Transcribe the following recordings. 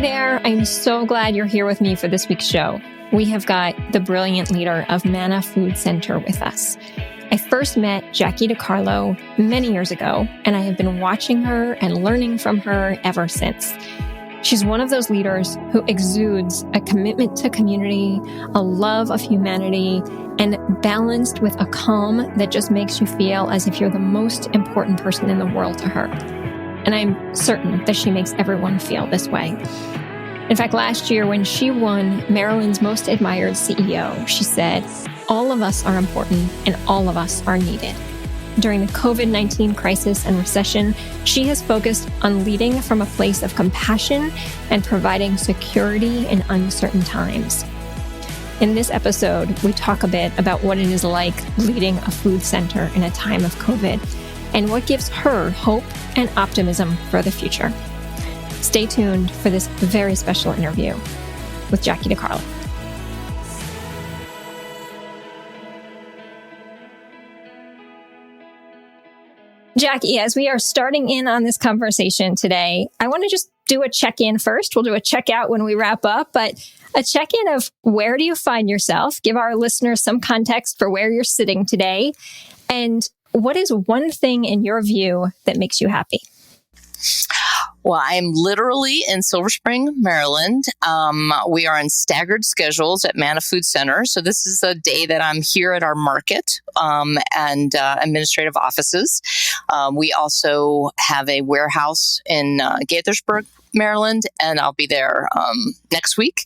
there. I'm so glad you're here with me for this week's show. We have got the brilliant leader of Manna Food Center with us. I first met Jackie DeCarlo many years ago, and I have been watching her and learning from her ever since. She's one of those leaders who exudes a commitment to community, a love of humanity, and balanced with a calm that just makes you feel as if you're the most important person in the world to her. And I'm certain that she makes everyone feel this way. In fact, last year when she won Maryland's Most Admired CEO, she said, "All of us are important and all of us are needed." During the COVID-19 crisis and recession, she has focused on leading from a place of compassion and providing security in uncertain times. In this episode, we talk a bit about what it is like leading a food center in a time of COVID and what gives her hope and optimism for the future. Stay tuned for this very special interview with Jackie DeCarlo. Jackie, as we are starting in on this conversation today, I want to just do a check-in first. We'll do a check-out when we wrap up, but a check-in of where do you find yourself? Give our listeners some context for where you're sitting today. And what is one thing in your view that makes you happy? Well, I'm literally in Silver Spring, Maryland. We are on staggered schedules at Manna Food Center. So this is a day that I'm here at our market and administrative offices. We also have a warehouse in Gaithersburg, Maryland, and I'll be there next week.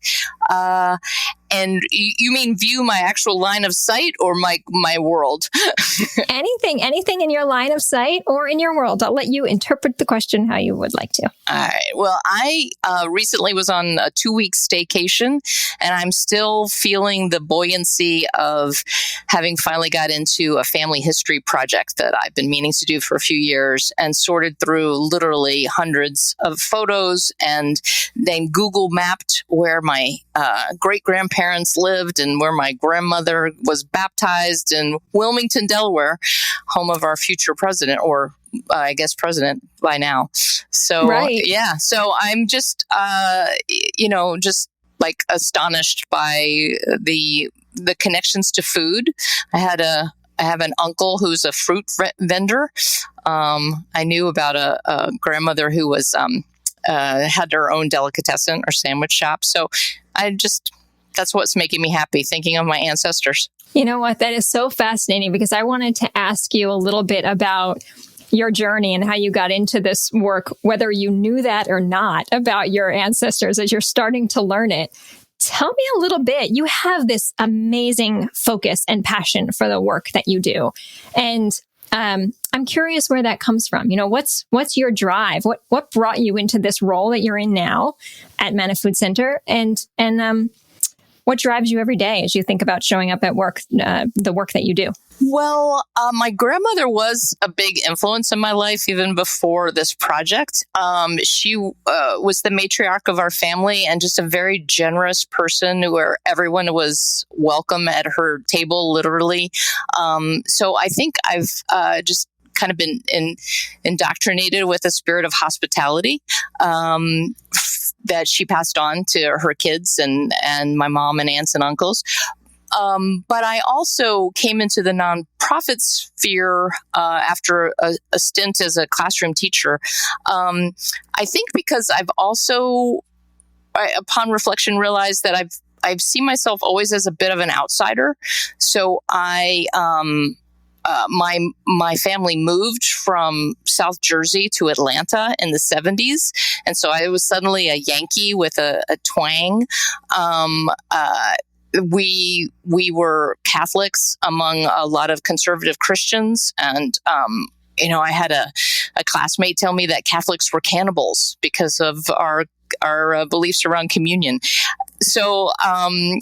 And you mean view my actual line of sight or my world? Anything in your line of sight or in your world. I'll let you interpret the question how you would like to. All right. Well, I recently was on a 2-week staycation, and I'm still feeling the buoyancy of having finally got into a family history project that I've been meaning to do for a few years and sorted through literally hundreds of photos and then Google mapped where my great-grandparents lived and where my grandmother was baptized in Wilmington, Delaware, home of our future president, or I guess president by now. So, right. Yeah. So I'm just, just like astonished by the connections to food. I have an uncle who's a fruit vendor. I knew about a grandmother who was had her own delicatessen or sandwich shop. So that's what's making me happy, thinking of my ancestors. You know what? That is so fascinating because I wanted to ask you a little bit about your journey and how you got into this work, whether you knew that or not about your ancestors as you're starting to learn it. Tell me a little bit. You have this amazing focus and passion for the work that you do. And I'm curious where that comes from. You know, what's your drive? What brought you into this role that you're in now at Manna Food Center? And what drives you every day as you think about showing up at work, the work that you do? Well, my grandmother was a big influence in my life even before this project. She was the matriarch of our family and just a very generous person where everyone was welcome at her table, literally. So I think I've just kind of been indoctrinated with a spirit of hospitality that she passed on to her kids and my mom and aunts and uncles. But I also came into the nonprofit sphere after a stint as a classroom teacher. I think because I've also, upon reflection, realized that I've seen myself always as a bit of an outsider. So my family moved from South Jersey to Atlanta in the 70s. And so I was suddenly a Yankee with a twang. We were Catholics among a lot of conservative Christians. And, I had a classmate tell me that Catholics were cannibals because of our beliefs around communion. So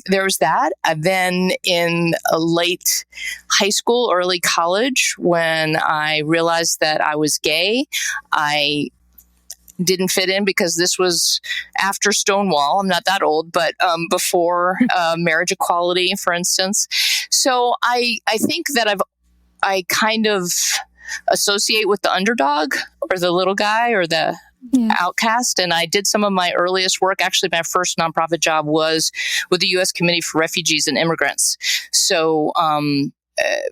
there was that. And then in a late high school, early college, when I realized that I was gay, I didn't fit in because this was after Stonewall. I'm not that old, but before marriage equality, for instance. So I think that I kind of associate with the underdog or the little guy or the outcast. And I did some of my earliest work. Actually, my first nonprofit job was with the U.S. Committee for Refugees and Immigrants. So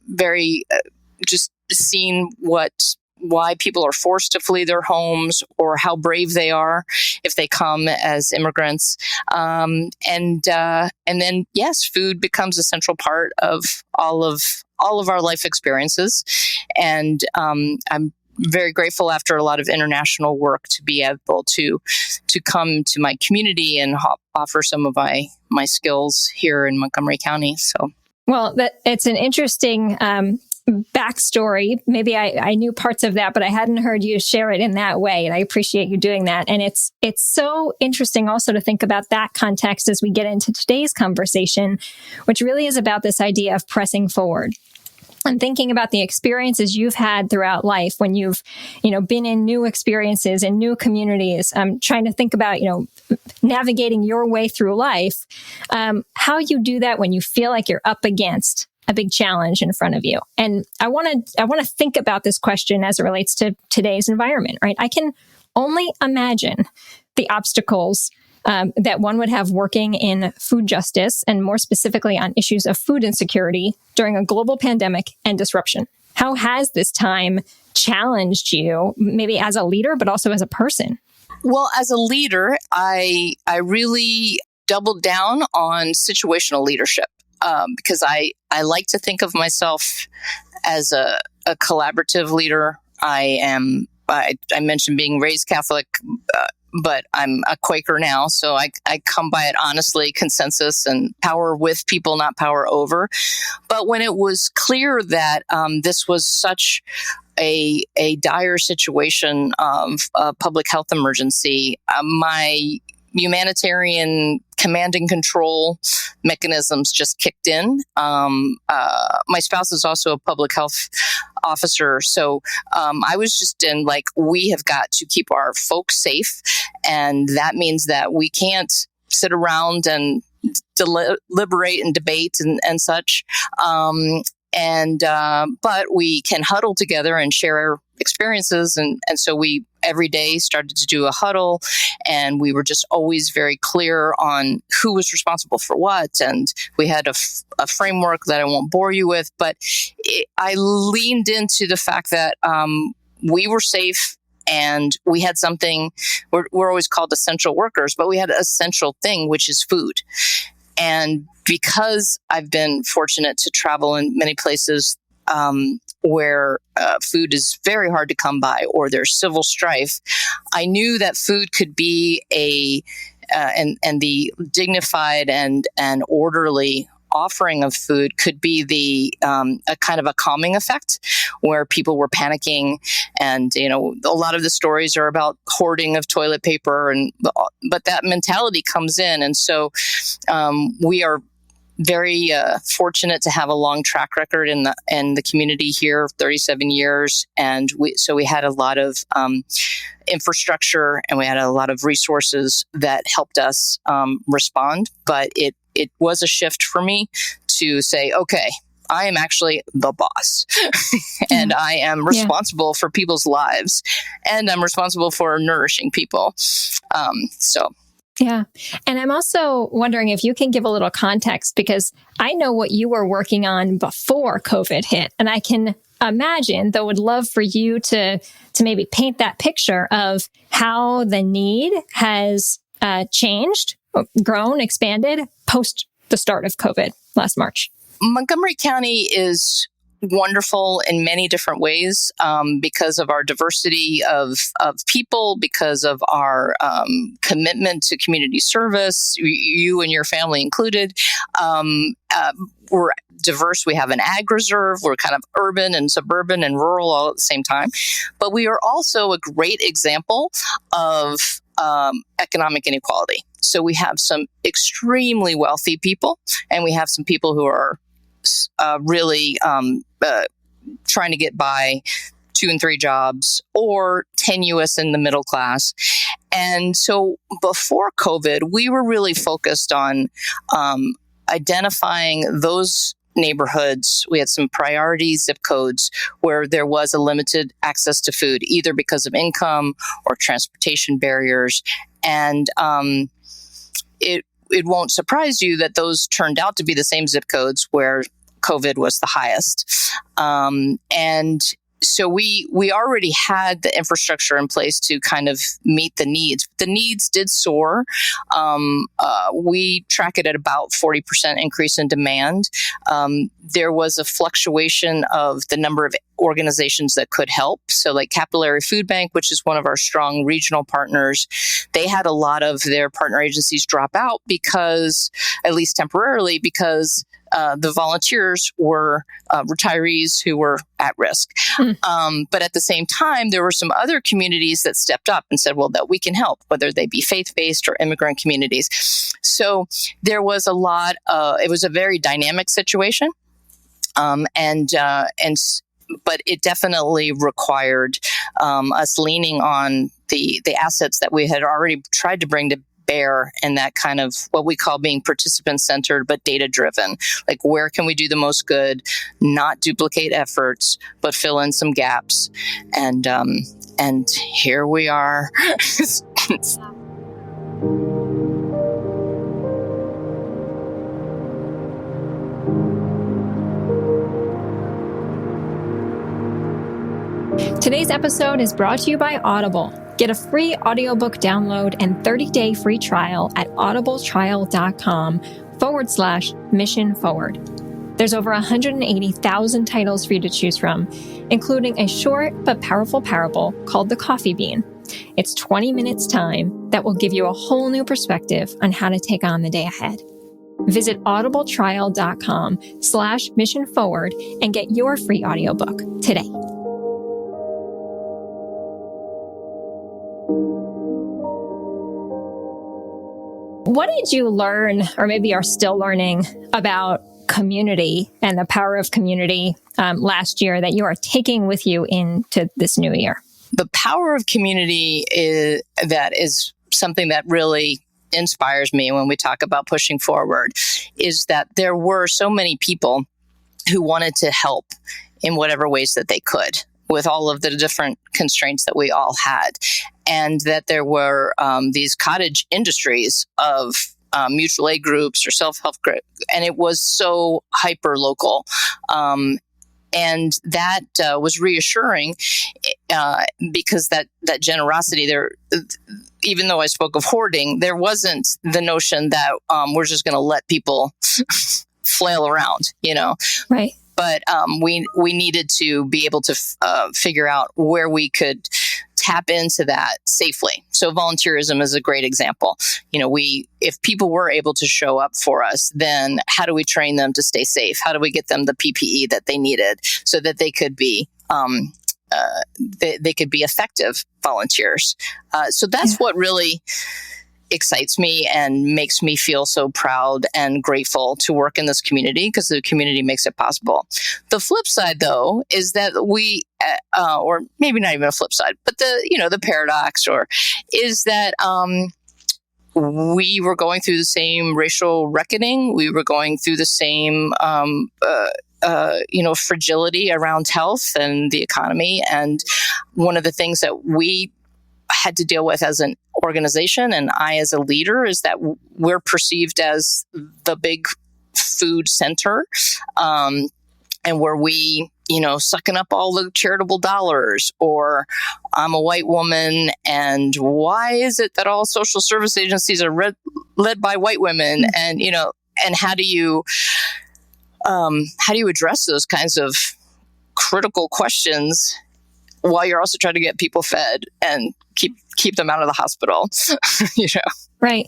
very just seeing why people are forced to flee their homes or how brave they are if they come as immigrants. And then, yes, food becomes a central part of all of our life experiences. And I'm very grateful after a lot of international work to be able to come to my community and offer some of my skills here in Montgomery County. So, well, it's an interesting backstory. Maybe I knew parts of that, but I hadn't heard you share it in that way. And I appreciate you doing that. And it's so interesting also to think about that context as we get into today's conversation, which really is about this idea of pressing forward. And thinking about the experiences you've had throughout life when you've, been in new experiences and new communities, trying to think about, navigating your way through life, how you do that when you feel like you're up against a big challenge in front of you. And I want to think about this question as it relates to today's environment, right? I can only imagine the obstacles that one would have working in food justice, and more specifically on issues of food insecurity during a global pandemic and disruption. How has this time challenged you, maybe as a leader, but also as a person? Well, as a leader, I really doubled down on situational leadership because I like to think of myself as a collaborative leader. I mentioned being raised Catholic, but I'm a Quaker now, so I come by it honestly, consensus and power with people, not power over. But when it was clear that this was such a dire situation of a public health emergency, my humanitarian command and control mechanisms just kicked in. My spouse is also a public health officer. So I was just in we have got to keep our folks safe. And that means that we can't sit around and deliberate and debate and such. But we can huddle together and share our experiences. And so we every day started to do a huddle, and we were just always very clear on who was responsible for what. And we had a framework that I won't bore you with, but I leaned into the fact that we were safe. And we had something, we're always called essential workers, but we had an essential thing, which is food. And because I've been fortunate to travel in many places where food is very hard to come by or there's civil strife, I knew that food could be and the dignified and orderly offering of food could be a kind of a calming effect where people were panicking. And, a lot of the stories are about hoarding of toilet paper, but that mentality comes in. And so we are very fortunate to have a long track record in the community here, 37 years. And we had a lot of infrastructure, and we had a lot of resources that helped us respond. But it was a shift for me to say, okay, I am actually the boss and I am responsible for people's lives, and I'm responsible for nourishing people. Yeah. And I'm also wondering if you can give a little context, because I know what you were working on before COVID hit. And I can imagine, though, would love for you to maybe paint that picture of how the need has changed, grown, expanded post the start of COVID last March. Montgomery County is wonderful in many different ways because of our diversity of people, because of our commitment to community service, you and your family included. We're diverse. We have an ag reserve. We're kind of urban and suburban and rural all at the same time. But we are also a great example of economic inequality. So we have some extremely wealthy people, and we have some people who are really trying to get by 2 and 3 jobs, or tenuous in the middle class. And so before COVID, we were really focused on identifying those neighborhoods. We had some priority zip codes where there was a limited access to food, either because of income or transportation barriers. And it won't surprise you that those turned out to be the same zip codes where COVID was the highest. And so we already had the infrastructure in place to kind of meet the needs. The needs did soar. We track it at about 40% increase in demand. There was a fluctuation of the number of organizations that could help. So like Capillary Food Bank, which is one of our strong regional partners, they had a lot of their partner agencies drop out because, at least temporarily, because the volunteers were retirees who were at risk. But at the same time, there were some other communities that stepped up and said, well, that we can help, whether they be faith-based or immigrant communities. So there was a lot, it was a very dynamic situation. But it definitely required us leaning on the assets that we had already tried to bring to bear, and that kind of what we call being participant-centered but data-driven. Like, where can we do the most good, not duplicate efforts, but fill in some gaps? And here we are. Today's episode is brought to you by Audible. Get a free audiobook download and 30-day free trial at audibletrial.com/mission forward. There's over 180,000 titles for you to choose from, including a short but powerful parable called The Coffee Bean. It's 20 minutes time that will give you a whole new perspective on how to take on the day ahead. Visit audibletrial.com/mission forward and get your free audiobook today. What did you learn, or maybe are still learning, about community and the power of community last year that you are taking with you into this new year? The power of community is something that really inspires me when we talk about pushing forward, is that there were so many people who wanted to help in whatever ways that they could, with all of the different constraints that we all had. And that there were these cottage industries of mutual aid groups or self-help groups, and it was so hyper local. And that was reassuring because that generosity there, even though I spoke of hoarding, there wasn't the notion that we're just going to let people flail around, Right. But we needed to be able to figure out where we could tap into that safely. So volunteerism is a great example. If people were able to show up for us, then how do we train them to stay safe? How do we get them the PPE that they needed so that they could be they could be effective volunteers? So that's what really excites me and makes me feel so proud and grateful to work in this community, because the community makes it possible. The flip side, though, is that we, or maybe not even a flip side, but the paradox, is that we were going through the same racial reckoning. We were going through the same fragility around health and the economy. And one of the things that we had to deal with as an organization, and I as a leader, is that we're perceived as the big food center, and where we, sucking up all the charitable dollars, or I'm a white woman, and why is it that all social service agencies are led by white women? And, and how do you address those kinds of critical questions while you're also trying to get people fed and keep them out of the hospital? Right.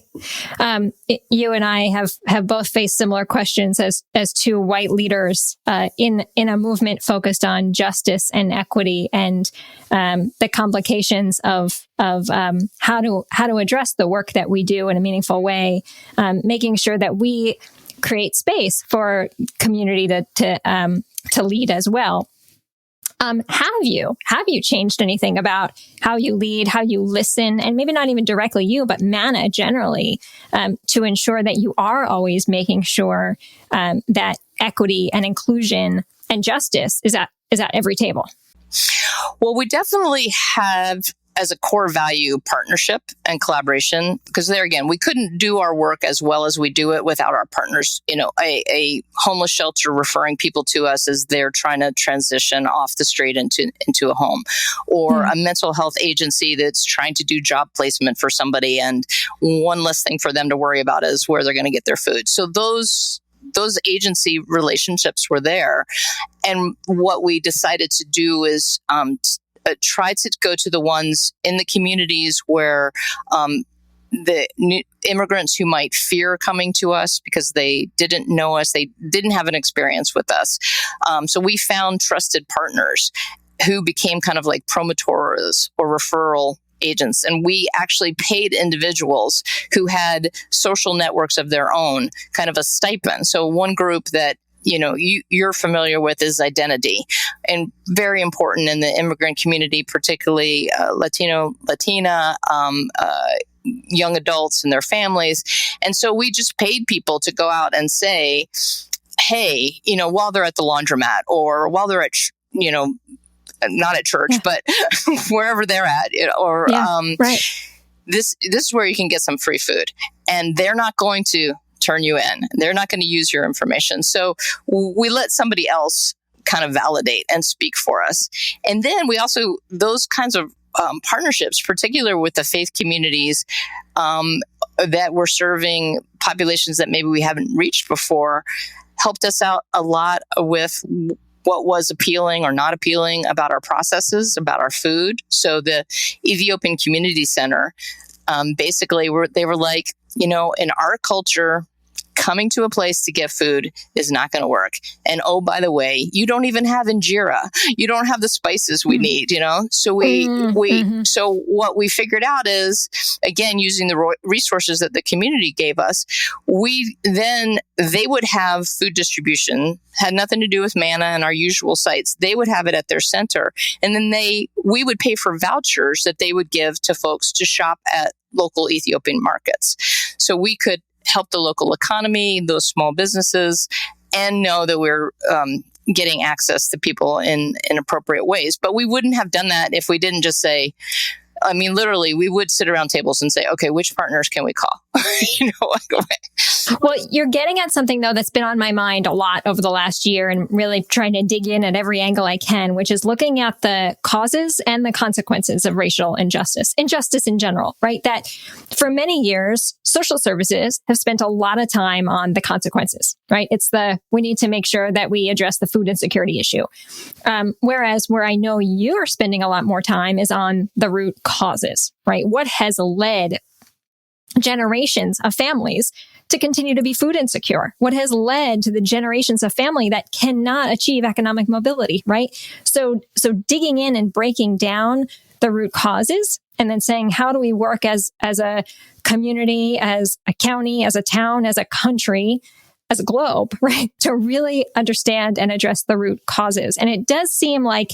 You and I have both faced similar questions as two white leaders in a movement focused on justice and equity, and the complications of how to address the work that we do in a meaningful way, making sure that we create space for community to lead as well. Have you changed anything about how you lead, how you listen, and maybe not even directly you, but Manna generally, to ensure that you are always making sure that equity and inclusion and justice is at every table? Well, we definitely have as a core value partnership and collaboration, because there again, we couldn't do our work as well as we do it without our partners. A homeless shelter referring people to us as they're trying to transition off the street into a home, or a mental health agency that's trying to do job placement for somebody, and one less thing for them to worry about is where they're going to get their food. So those agency relationships were there. And what we decided to do is try to go to the ones in the communities where the new immigrants who might fear coming to us because they didn't know us, they didn't have an experience with us. So we found trusted partners who became kind of like promotores or referral agents. And we actually paid individuals who had social networks of their own, kind of a stipend. So one group that you're familiar with is identity, and very important in the immigrant community, particularly Latina, young adults and their families. And so we just paid people to go out and say, hey, while they're at the laundromat or while they're at, not at church, but wherever they're at, right. This is where you can get some free food, and they're not going to turn you in. They're not going to use your information. So we let somebody else kind of validate and speak for us. And then we also, those kinds of partnerships, particularly with the faith communities that were serving populations that maybe we haven't reached before, helped us out a lot with what was appealing or not appealing about our processes, about our food. So the Ethiopian Community Center, basically they were like, in our culture, coming to a place to get food is not going to work. And oh, by the way, you don't even have injera. You don't have the spices we need, So so what we figured out is, again, using the resources that the community gave us, they would have food distribution, had nothing to do with Manna and our usual sites. They would have it at their center. And then we would pay for vouchers that they would give to folks to shop at local Ethiopian markets. So we could help the local economy, those small businesses, and know that we're getting access to people in appropriate ways. But we wouldn't have done that if we didn't just say, literally, we would sit around tables and say, okay, which partners can we call? Well, you're getting at something, though, that's been on my mind a lot over the last year, and really trying to dig in at every angle I can, which is looking at the causes and the consequences of racial injustice in general, right? That for many years, social services have spent a lot of time on the consequences, right? It's we need to make sure that we address the food insecurity issue. Whereas where I know you're spending a lot more time is on the root causes, right? What has led generations of families to continue to be food insecure? What has led to the generations of family that cannot achieve economic mobility, right? So digging in and breaking down the root causes, and then saying, how do we work as a community, as a county, as a town, as a country, as a globe, right? To really understand and address the root causes. And it does seem like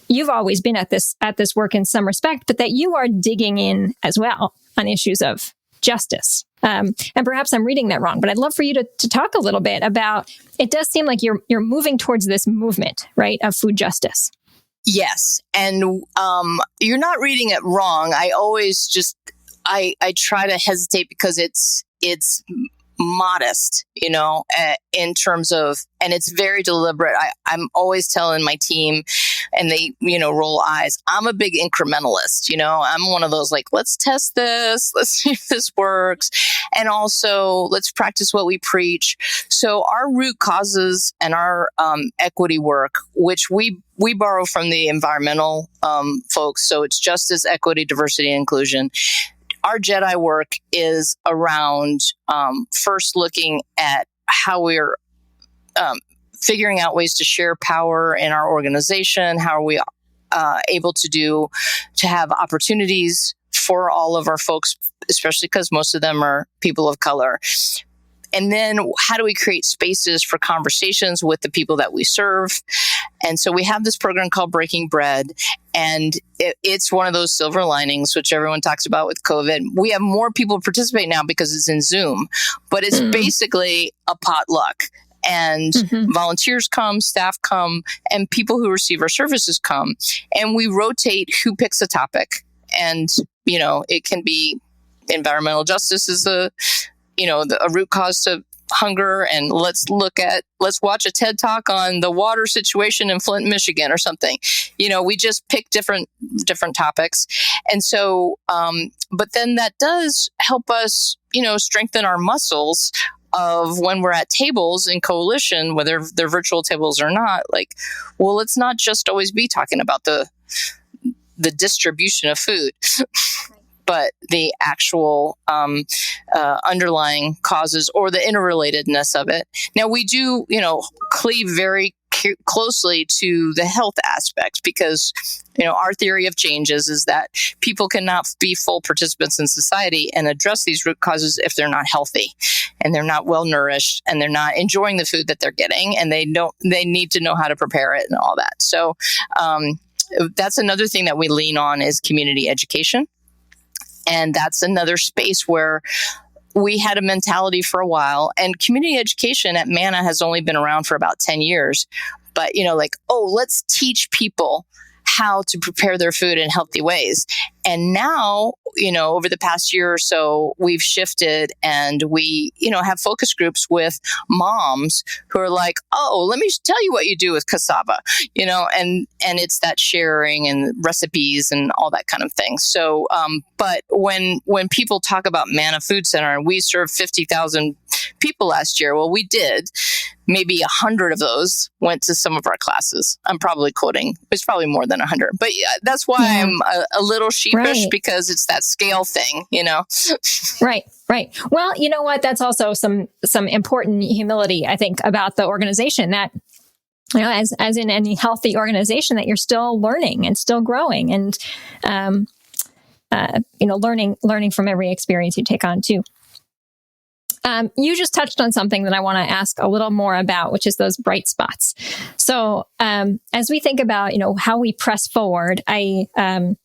you've always been at this work in some respect, but that you are digging in as well on issues of justice. And perhaps I'm reading that wrong, but I'd love for you to talk a little bit about, it does seem like you're moving towards this movement, right, of food justice. Yes. And you're not reading it wrong. I always I try to hesitate because it's modest, in terms of, and it's very deliberate. I'm always telling my team, and they, roll eyes. I'm a big incrementalist, I'm one of those like, let's test this, let's see if this works. And also let's practice what we preach. So our root causes and our equity work, which we borrow from the environmental folks. So it's justice, equity, diversity, and inclusion. Our Jedi work is around first looking at how we're figuring out ways to share power in our organization. How are we able to have opportunities for all of our folks, especially because most of them are people of color. And then how do we create spaces for conversations with the people that we serve? And so we have this program called Breaking Bread, and it's one of those silver linings, which everyone talks about with COVID. We have more people participate now because it's in Zoom, but it's basically a potluck. and volunteers come, staff come, and people who receive our services come. And we rotate who picks a topic. And, it can be environmental justice is a root cause to hunger, and let's watch a TED talk on the water situation in Flint, Michigan or something. We just pick different topics. And so, but then that does help us, strengthen our muscles of when we're at tables in coalition, whether they're virtual tables or not, let's not just always be talking about the distribution of food. But the actual underlying causes or the interrelatedness of it. Now, we do, cleave very closely to the health aspects because, our theory of changes is that people cannot be full participants in society and address these root causes if they're not healthy and they're not well nourished and they're not enjoying the food that they're getting, and they need to know how to prepare it and all that. So that's another thing that we lean on is community education. And that's another space where we had a mentality for a while. And community education at Manna has only been around for about 10 years. But, let's teach people how to prepare their food in healthy ways. And now, over the past year or so, we've shifted and we, have focus groups with moms who are like, oh, let me tell you what you do with cassava, and it's that sharing and recipes and all that kind of thing. So, but when people talk about Manna Food Center and we served 50,000 people last year, well, we did. Maybe 100 of those went to some of our classes. I'm probably quoting. It's probably more than 100. But yeah, that's why I'm a little sheepish because it's that scale thing, Right. Well, you know what? That's also some important humility, I think, about the organization that, as in any healthy organization, that you're still learning and still growing and, learning from every experience you take on too. You just touched on something that I want to ask a little more about, which is those bright spots. So, as we think about, how we press forward, I've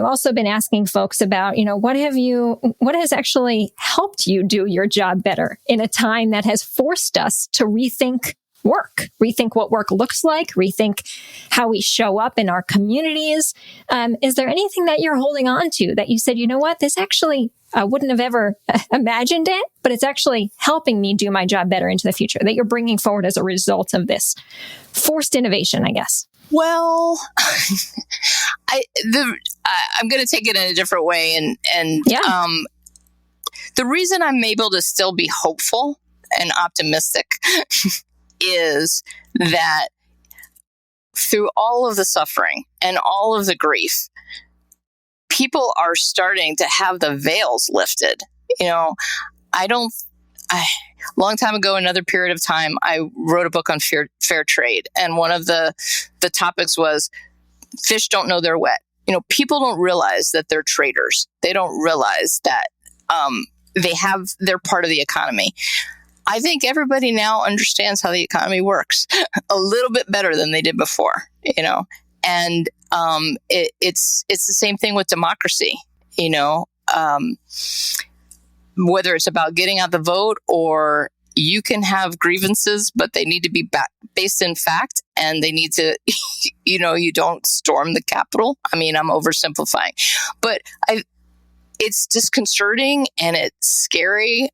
also been asking folks about, what has actually helped you do your job better in a time that has forced us to rethink what work looks like, rethink how we show up in our communities. Is there anything that you're holding on to that you said, this actually, I wouldn't have ever imagined it, but it's actually helping me do my job better into the future that you're bringing forward as a result of this forced innovation, I guess? Well, I'm going to take it in a different way. And the reason I'm able to still be hopeful and optimistic is that through all of the suffering and all of the grief, people are starting to have the veils lifted. A long time ago, another period of time, I wrote a book on fair trade. And one of the topics was fish don't know they're wet. People don't realize that they're traders. They don't realize that they're part of the economy. I think everybody now understands how the economy works a little bit better than they did before, and it's the same thing with democracy, whether it's about getting out the vote or you can have grievances, but they need to be based in fact, and they need to, you don't storm the Capitol. I mean, I'm oversimplifying, but it's disconcerting and it's scary,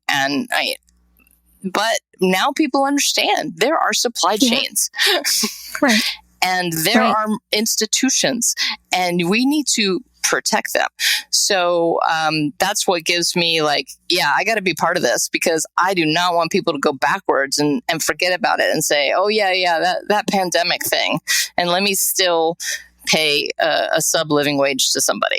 but now people understand there are supply chains. Right. And there are institutions, and we need to protect them. So that's what gives me I got to be part of this, because I do not want people to go backwards and forget about it and say, oh, that pandemic thing. And let me still pay a sub-living wage to somebody,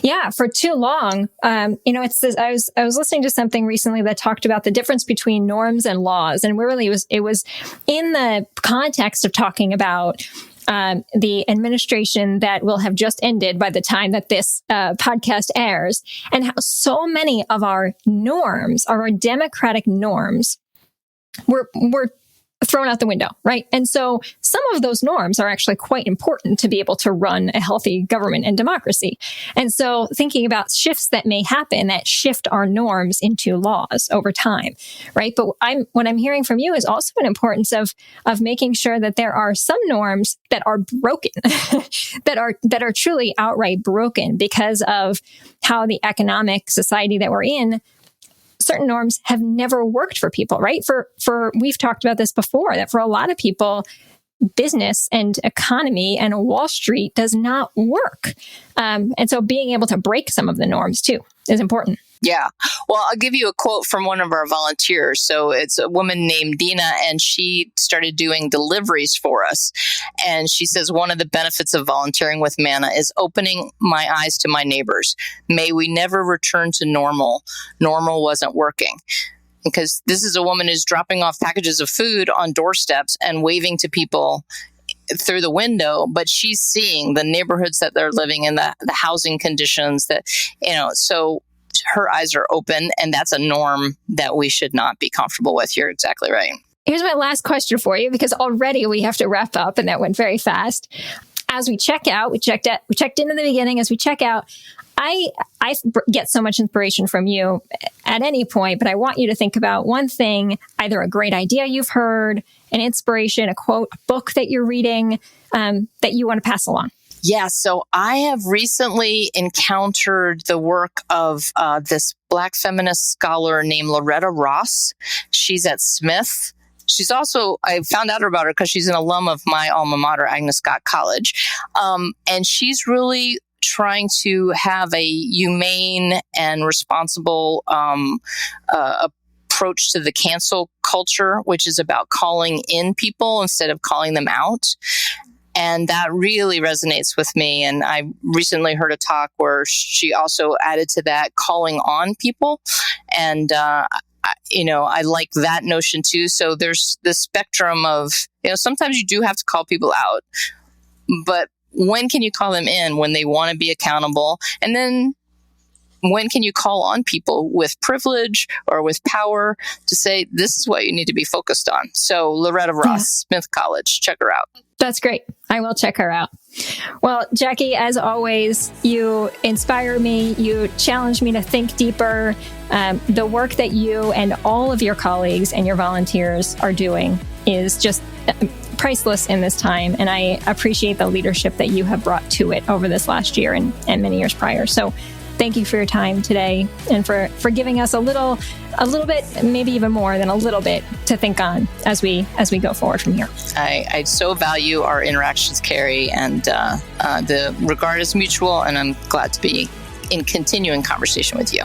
Yeah, for too long. It's this, I was listening to something recently that talked about the difference between norms and laws. And really it was in the context of talking about the administration that will have just ended by the time that this podcast airs, and how so many of our norms, our democratic norms, were thrown out the window, right? And so some of those norms are actually quite important to be able to run a healthy government and democracy. And so thinking about shifts that may happen that shift our norms into laws over time, right? But what I'm hearing from you is also an importance of making sure that there are some norms that are broken, that are truly outright broken because of how the economic society that we're in. Certain norms have never worked for people, right? For we've talked about this before, that for a lot of people, business and economy and Wall Street does not work. And so being able to break some of the norms too is important. Yeah. Well, I'll give you a quote from one of our volunteers. So it's a woman named Dina, and she started doing deliveries for us. And she says, one of the benefits of volunteering with Manna is opening my eyes to my neighbors. May we never return to normal. Normal wasn't working. Because this is a woman who's dropping off packages of food on doorsteps and waving to people through the window, but she's seeing the neighborhoods that they're living in, the housing conditions that, so her eyes are open, and that's a norm that we should not be comfortable with. You're exactly right. Here's my last question for you, because already we have to wrap up, and that went very fast. As we check out, we checked in the beginning. As we check out, I get so much inspiration from you at any point, but I want you to think about one thing, either a great idea you've heard, an inspiration, a quote, a book that you're reading that you want to pass along. Yeah, so I have recently encountered the work of this Black feminist scholar named Loretta Ross. She's at Smith. She's also, I found out about her because she's an alum of my alma mater, Agnes Scott College. And she's really trying to have a humane and responsible approach to the cancel culture, which is about calling in people instead of calling them out. And that really resonates with me. And I recently heard a talk where she also added to that calling on people. And, I like that notion too. So there's the spectrum of, sometimes you do have to call people out, but when can you call them in? When they want to be accountable? And then when can you call on people with privilege or with power to say, this is what you need to be focused on? So Loretta Ross, Smith College, check her out. That's great. I will check her out. Well, Jackie, as always, you inspire me. You challenge me to think deeper. The work that you and all of your colleagues and your volunteers are doing is just priceless in this time. And I appreciate the leadership that you have brought to it over this last year and many years prior. So thank you for your time today and for giving us a little bit, maybe even more than a little bit to think on as we go forward from here. I so value our interactions, Carrie, and the regard is mutual, and I'm glad to be in continuing conversation with you.